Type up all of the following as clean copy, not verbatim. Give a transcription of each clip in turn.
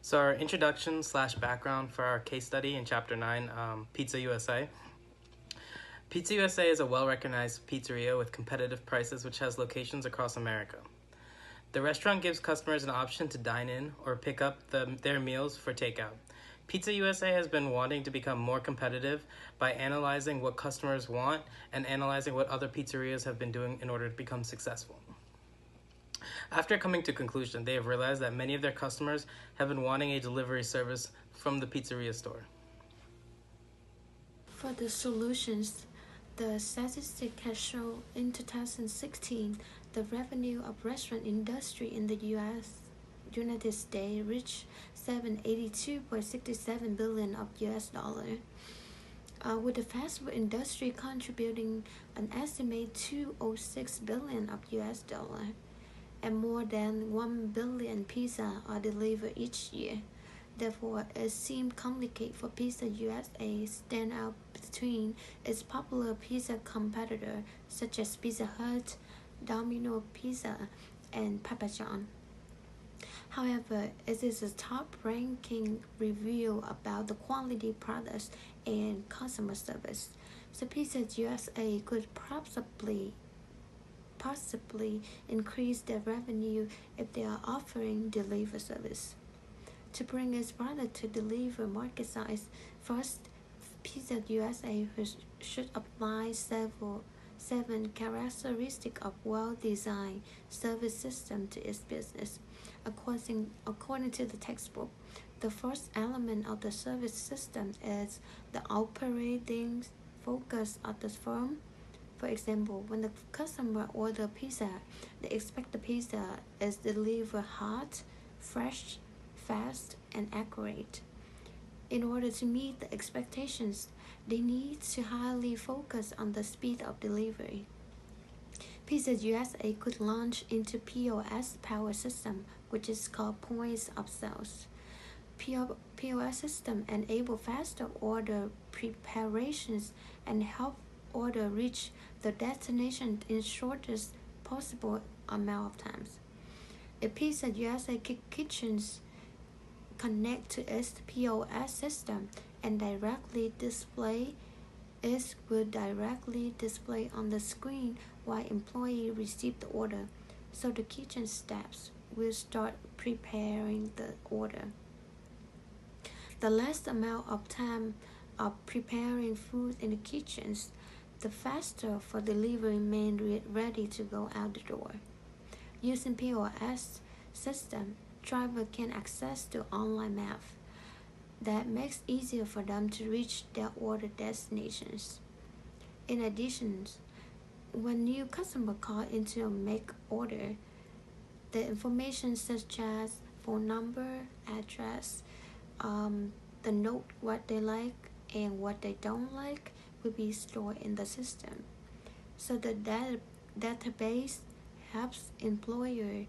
So our introduction / background for our case study in Chapter 9, Pizza USA. Pizza USA is a well-recognized pizzeria with competitive prices which has locations across America. The restaurant gives customers an option to dine in or pick up their meals for takeout. Pizza USA has been wanting to become more competitive by analyzing what customers want and analyzing what other pizzerias have been doing in order to become successful. After coming to conclusion, they have realized that many of their customers have been wanting a delivery service from the pizzeria store. For the solutions, the statistic has shown in 2016 the revenue of restaurant industry in the United States reached $782.67 billion of US dollar, with the fast food industry contributing an estimated $206 billion of US dollar, and more than 1 billion pizza are delivered each year. Therefore, it seemed complicated for Pizza USA stand out between its popular pizza competitors such as Pizza Hut, Domino Pizza, and Papa John. However, it is a top-ranking review about the quality products and customer service. So Pizza USA could possibly increase their revenue if they are offering delivery service. To bring its product to deliver market size, first, Pizza USA should apply seven characteristics of well-designed service system to its business. According to the textbook, the first element of the service system is the operating focus of the firm. For example, when the customer orders pizza, they expect the pizza is delivered hot, fresh, fast, and accurate. In order to meet the expectations, they need to highly focus on the speed of delivery. Pizza USA could launch into POS power system, which is called points of sales. POS system enable faster order preparations and help order reach the destination in shortest possible amount of times. If Pizza USA kitchens connect to its POS system and directly display, it will directly display on the screen while employees receive the order, so the kitchen staffs will start preparing the order. The less amount of time of preparing food in the kitchens, the faster for delivery men ready to go out the door. Using POS system, driver can access the online map that makes it easier for them to reach their order destinations. In addition, when new customer call in to make order, the information such as phone number, address, the note what they like and what they don't like will be stored in the system. So the database helps employees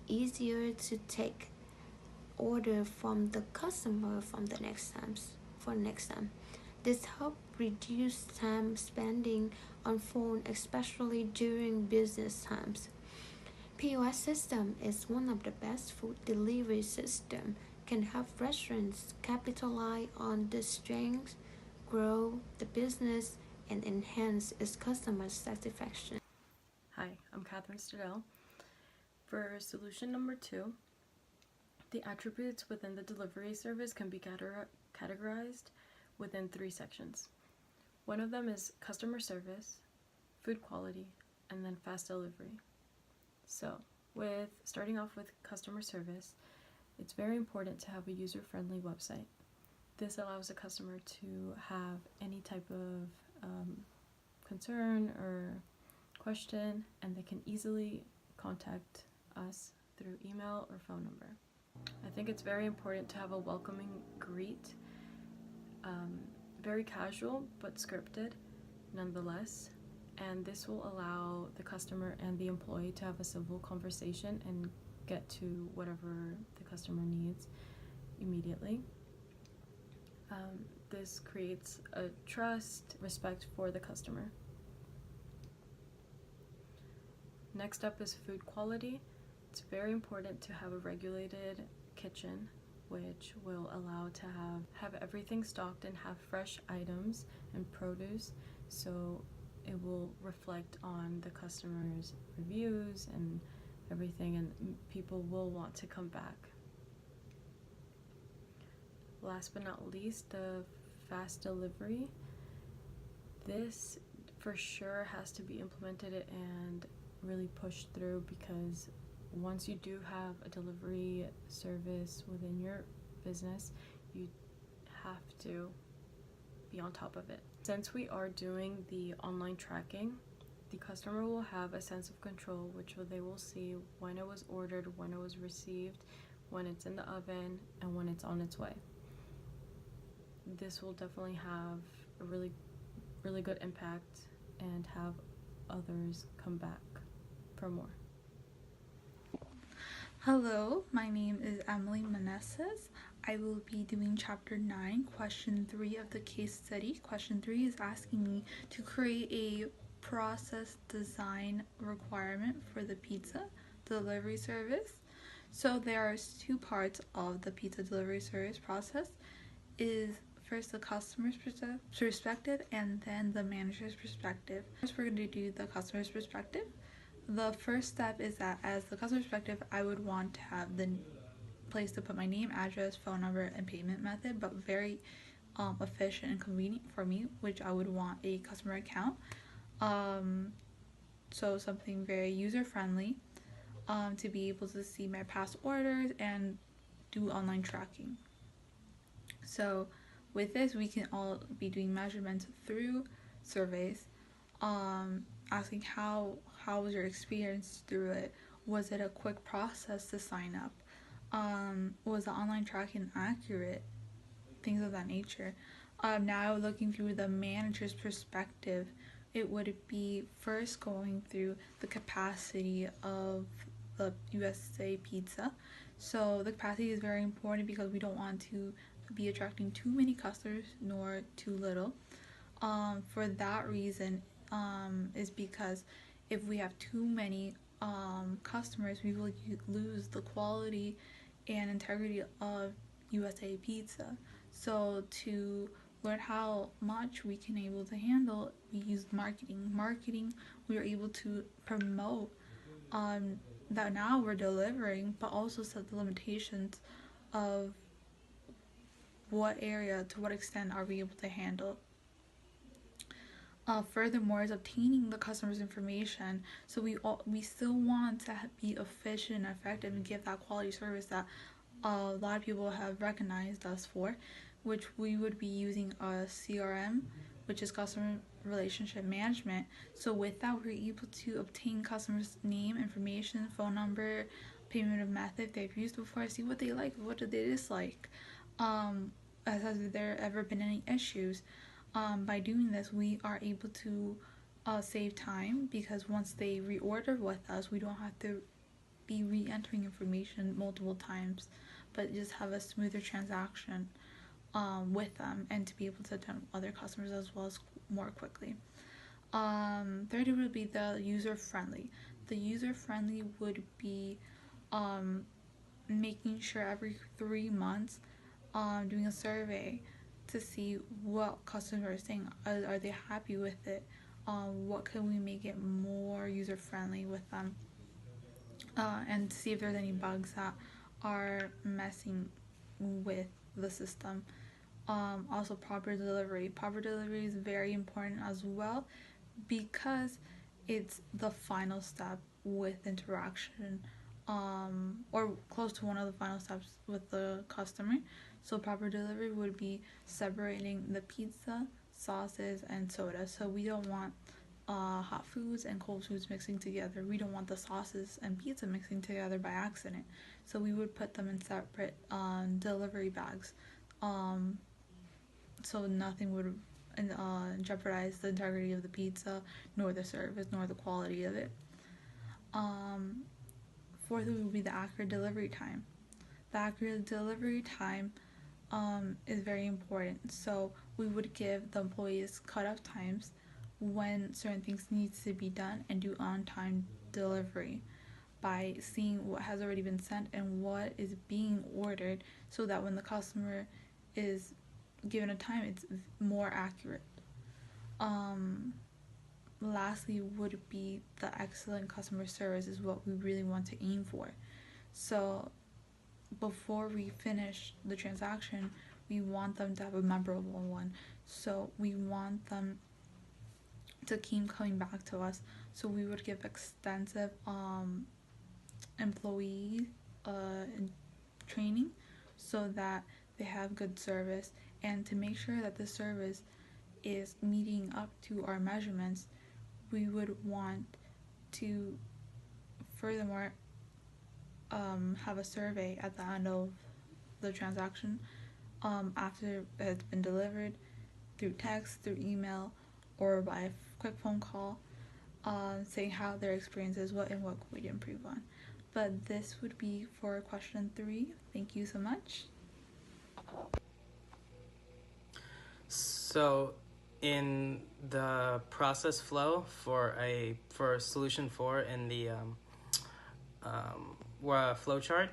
easier to take order from the customer from the next time. This helps reduce time spending on phone, especially during business times. POS system is one of the best food delivery system, can help restaurants capitalize on the strengths, grow the business, and enhance its customer satisfaction. Hi, I'm Catherin Stadele. For solution number 2, the attributes within the delivery service can be categorized within 3 sections. One of them is customer service, food quality, and then fast delivery. So, starting off with customer service, it's very important to have a user-friendly website. This allows the customer to have any type of concern or question, and they can easily contact us through email or phone number. I think it's very important to have a welcoming greet, very casual but scripted nonetheless, and this will allow the customer and the employee to have a civil conversation and get to whatever the customer needs immediately. This creates a trust, respect for the customer. Next up is food quality. It's very important to have a regulated kitchen, which will allow to have everything stocked and have fresh items and produce, so it will reflect on the customers' reviews and everything, and people will want to come back. Last but not least, the fast delivery. This for sure has to be implemented and really pushed through, because once you do have a delivery service within your business, you have to be on top of it. Since we are doing the online tracking, the customer will have a sense of control, which they will see when it was ordered, when it was received, when it's in the oven, and when it's on its way. This will definitely have a really good impact and have others come back for more. Hello, my name is Emily Meneses. I will be doing chapter 9, question 3 of the case study. Question 3 is asking me to create a process design requirement for the pizza delivery service. So there are 2 parts of the pizza delivery service process. Is first the customer's perspective and then the manager's perspective. First, we're going to do the customer's perspective. The first step is that as the customer perspective, I would want to have the place to put my name, address, phone number, and payment method, but very efficient and convenient for me, which I would want a customer account. So something very user-friendly, to be able to see my past orders and do online tracking. So with this, we can all be doing measurements through surveys, asking how was your experience through it? Was it a quick process to sign up? Was the online tracking accurate? Things of that nature. Now looking through the manager's perspective, it would be first going through the capacity of the USA Pizza. So the capacity is very important because we don't want to be attracting too many customers nor too little. For that reason, is because if we have too many customers, we will lose the quality and integrity of USA Pizza. So to learn how much we can able to handle, we use marketing. We are able to promote that now we're delivering, but also set the limitations of what area, to what extent are we able to handle. Furthermore, is obtaining the customer's information. So we still want to be efficient and effective and give that quality service that a lot of people have recognized us for, which we would be using a CRM, which is customer relationship management. So with that, we're able to obtain customers' name, information, phone number, payment method they've used before, see what they like, what do they dislike, has there ever been any issues. By doing this, we are able to save time, because once they reorder with us, we don't have to be re-entering information multiple times, but just have a smoother transaction with them, and to be able to attend other customers as well as more quickly. Third would be the user-friendly. The user-friendly would be making sure every 3 months doing a survey to see what customers are saying. Are they happy with it? What can we make it more user-friendly with them? And see if there's any bugs that are messing with the system. Also, proper delivery. Proper delivery is very important as well, because it's the final step with interaction, or close to one of the final steps with the customer. So proper delivery would be separating the pizza, sauces, and soda. So we don't want hot foods and cold foods mixing together. We don't want the sauces and pizza mixing together by accident. So we would put them in separate delivery bags, so nothing would jeopardize the integrity of the pizza, nor the service, nor the quality of it. Fourth would be the accurate delivery time. The accurate delivery time is very important. So we would give the employees cutoff times when certain things needs to be done and do on-time delivery. by seeing what has already been sent and what is being ordered, so that when the customer is given a time, it's more accurate. Lastly would be the excellent customer service is what we really want to aim for. So before we finish the transaction, we want them to have a memorable one. So we want them to keep coming back to us. So we would give extensive employee training so that they have good service, and to make sure that the service is meeting up to our measurements, we would want to furthermore have a survey at the end of the transaction after it's been delivered, through text, through email, or by a quick phone call, saying how their experience is, what could we improve on. But this would be for question 3. Thank you so much. So in the process flow for solution 4 in the flow chart,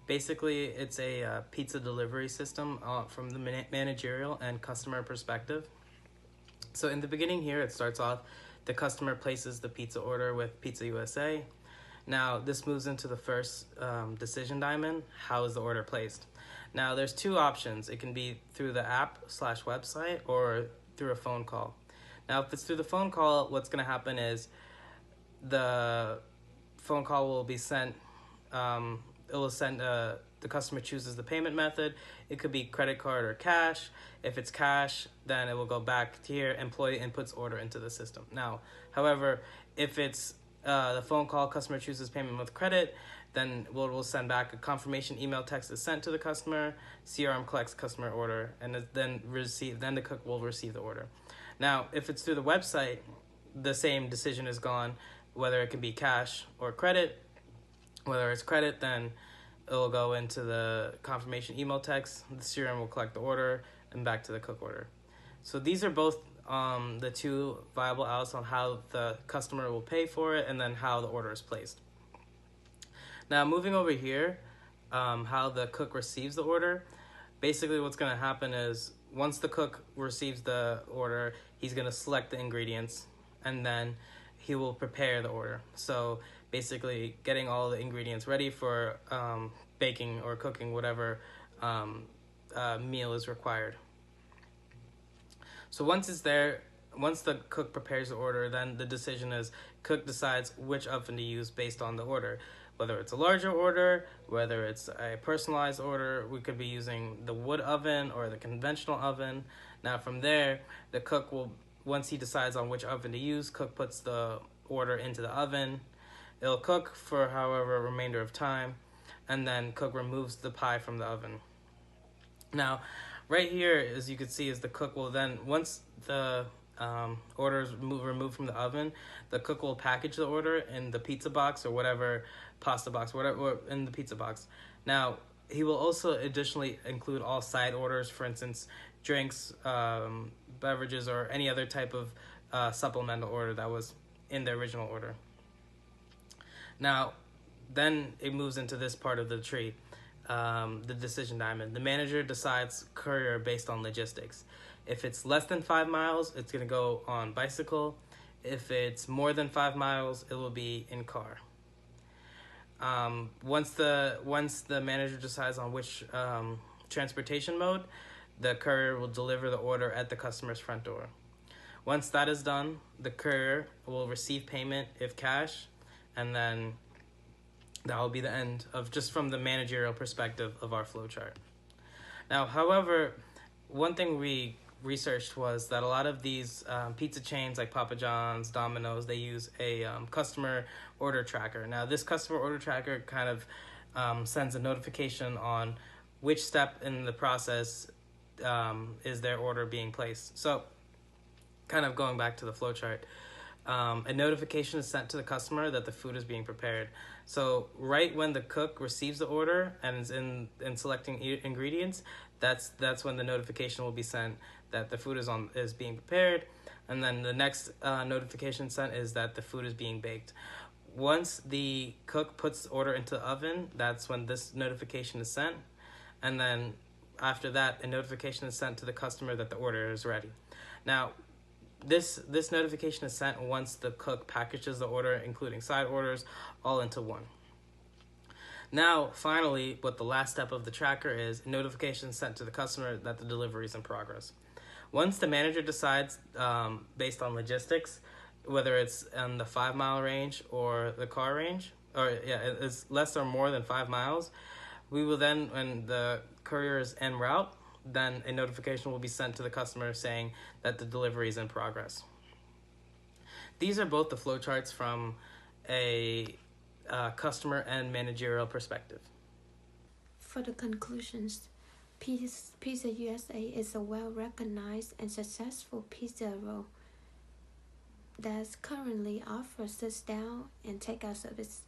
basically it's a pizza delivery system from the managerial and customer perspective. So in the beginning here, it starts off, the customer places the pizza order with Pizza USA. Now this moves into the first decision diamond. How is the order placed? Now there's 2 options. It can be through the app/website or through a phone call. Now if it's through the phone call, what's going to happen is the phone call will be sent, it will send, the customer chooses the payment method. It could be credit card or cash. If it's cash, then it will go back to here, employee inputs order into the system. Now, however, if it's the phone call, customer chooses payment with credit, then we'll send back a confirmation email text is sent to the customer, CRM collects customer order, and then the cook will receive the order. Now, if it's through the website, the same decision is gone, whether it can be cash or credit. Whether it's credit, then it will go into the confirmation email text, the CRM will collect the order, and back to the cook order. So these are both the 2 viable outs on how the customer will pay for it, and then how the order is placed. Now moving over here, how the cook receives the order. Basically what's going to happen is once the cook receives the order, he's going to select the ingredients, and then he will prepare the order. So basically getting all the ingredients ready for baking or cooking whatever meal is required. So once it's there, once the cook prepares the order, then the decision is cook decides which oven to use based on the order. Whether it's a larger order, whether it's a personalized order, we could be using the wood oven or the conventional oven. Now from there, the cook will, once he decides on which oven to use, cook puts the order into the oven. It'll cook for however remainder of time, and then cook removes the pie from the oven. Now, right here, as you can see, is the cook will then, once the order is removed from the oven, the cook will package the order in the pizza box or whatever, pasta box, whatever, in the pizza box. Now, he will also additionally include all side orders, for instance, drinks, beverages, or any other type of supplemental order that was in the original order. Now, then it moves into this part of the tree, the decision diamond. The manager decides courier based on logistics. If it's less than 5 miles, it's going to go on bicycle. If it's more than 5 miles, it will be in car. Once the manager decides on which transportation mode, the courier will deliver the order at the customer's front door. Once that is done, the courier will receive payment if cash, and then that will be the end of just from the managerial perspective of our flowchart. Now, however, one thing we researched was that a lot of these pizza chains like Papa John's, Domino's, they use a customer order tracker. Now, this customer order tracker kind of sends a notification on which step in the process is their order being placed. So, kind of going back to the flowchart, a notification is sent to the customer that the food is being prepared. So right when the cook receives the order and is in selecting ingredients, that's when the notification will be sent that the food is being prepared, and then the next notification sent is that the food is being baked. once the cook puts the order into the oven, that's when this notification is sent. And then after that, a notification is sent to the customer that the order is ready. Now, this notification is sent once the cook packages the order, including side orders, all into one. Now, finally, what the last step of the tracker is, notification sent to the customer that the delivery is in progress. Once the manager decides, based on logistics, whether it's in the 5 mile range or the car range, or it's less or more than 5 miles, we will then, when the courier is en route, then a notification will be sent to the customer saying that the delivery is in progress. These are both the flowcharts from a customer and managerial perspective. For the conclusions, Pizza USA is a well-recognized and successful pizza roll that currently offers sit-down and takeout service.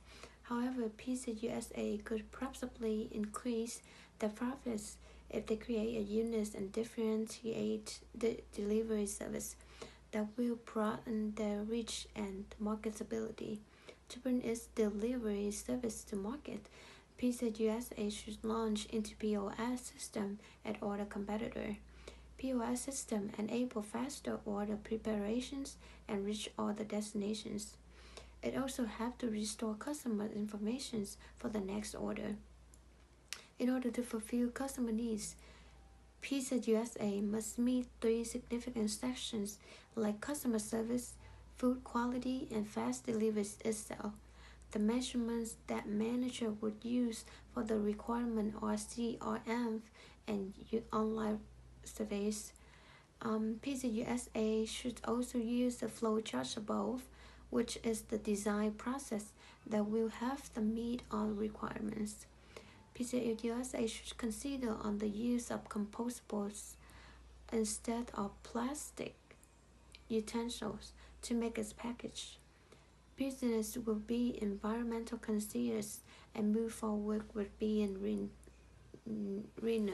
However, Pizza USA could possibly increase their profits if they create a unique and differentiate the delivery service that will broaden their reach and marketability. To bring its delivery service to market, Pizza USA should launch into POS system at other competitor. POS system enable faster order preparations and reach other destinations. It also have to restore customer information for the next order. In order to fulfill customer needs, Pizza USA must meet 3 significant sections like customer service, food quality, and fast delivery itself. The measurements that manager would use for the requirement are CRM and online surveys. Pizza USA should also use the flowchart above, which is the design process that will have to meet all requirements. Pizza USA should consider on the use of compostables instead of plastic utensils to make its package. Business will be environmental conscious and move forward with being greener.